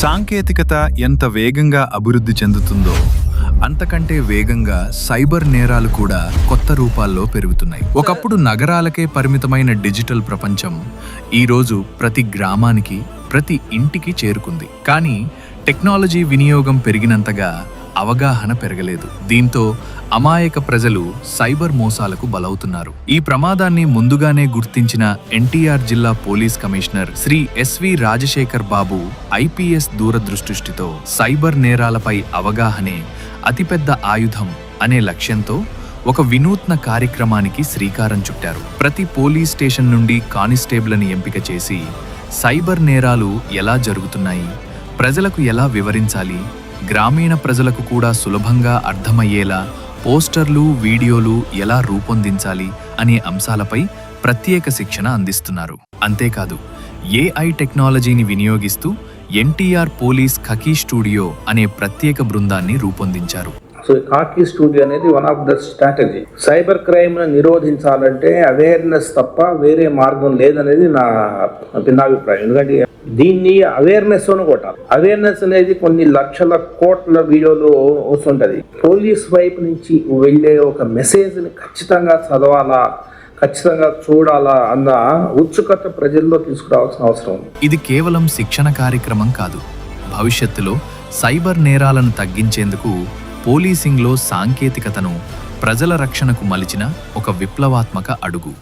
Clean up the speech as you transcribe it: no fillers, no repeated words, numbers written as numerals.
సాంకేతికత ఎంత వేగంగా అభివృద్ధి చెందుతుందో అంతకంటే వేగంగా సైబర్ నేరాలు కూడా కొత్త రూపాల్లో పెరుగుతున్నాయి. ఒకప్పుడు నగరాలకే పరిమితమైన డిజిటల్ ప్రపంచం ఈరోజు ప్రతి గ్రామానికి, ప్రతి ఇంటికి చేరుకుంది. కానీ టెక్నాలజీ వినియోగం పెరిగినంతగా అవగాహన పెరగలేదు. దీంతో అమాయక ప్రజలు సైబర్ మోసాలకు బలవుతున్నారు. ఈ ప్రమాదాన్ని ముందుగానే గుర్తించిన ఎన్టీఆర్ జిల్లా police commissioner Shri SV Rajasekhar Babu IPS దూరదృష్టితో సైబర్ నేరాలపై అవగాహనే అతిపెద్ద ఆయుధం అనే లక్ష్యంతో ఒక వినూత్న కార్యక్రమానికి శ్రీకారం చుట్టారు. ప్రతి పోలీస్ స్టేషన్ నుండి కానిస్టేబుల్ని ఎంపిక చేసి సైబర్ నేరాలు ఎలా జరుగుతున్నాయి, ప్రజలకు ఎలా వివరించాలి, గ్రామీణ ప్రజలకు కూడా సులభంగా అర్థమయ్యేలా పోస్టర్లు, వీడియోలు ఎలా రూపొందించాలి అనే అంశాలపై ప్రత్యేక శిక్షణ అందిస్తున్నారు. అంతేకాదు, ఏఐ టెక్నాలజీని వినియోగిస్తూ ఎన్టీఆర్ పోలీస్ ఖకీ స్టూడియో అనే ప్రత్యేక బృందాన్ని రూపొందించారు. సో ఖకీ స్టూడియో అనేది one of the strategy. Cyber crime ను నిరోధించాలంటే అవేర్నెస్ తప్ప వేరే మార్గం లేదనేది నా భిన్నాభిప్రాయం. ఎందుకంటే దీన్ని అవేర్నెస్ కొట్టాలి. అవేర్నెస్ అనేది కొన్ని లక్షల కోట్ల వీడియోలు వస్తుంటది. పోలీస్ వైపు నుంచి వెళ్ళే ఒక మెసేజ్ ని ఖచ్చితంగా చదవాలా, ఖచ్చితంగా చూడాలా అన్న ఉత్సుకత ప్రజల్లో తీసుకురావాల్సిన అవసరం ఉంది. ఇది కేవలం శిక్షణ కార్యక్రమం కాదు. భవిష్యత్తులో సైబర్ నేరాలను తగ్గించేందుకు పోలీసింగ్లో సాంకేతికతను ప్రజల రక్షణకు మలిచిన ఒక విప్లవాత్మక అడుగు.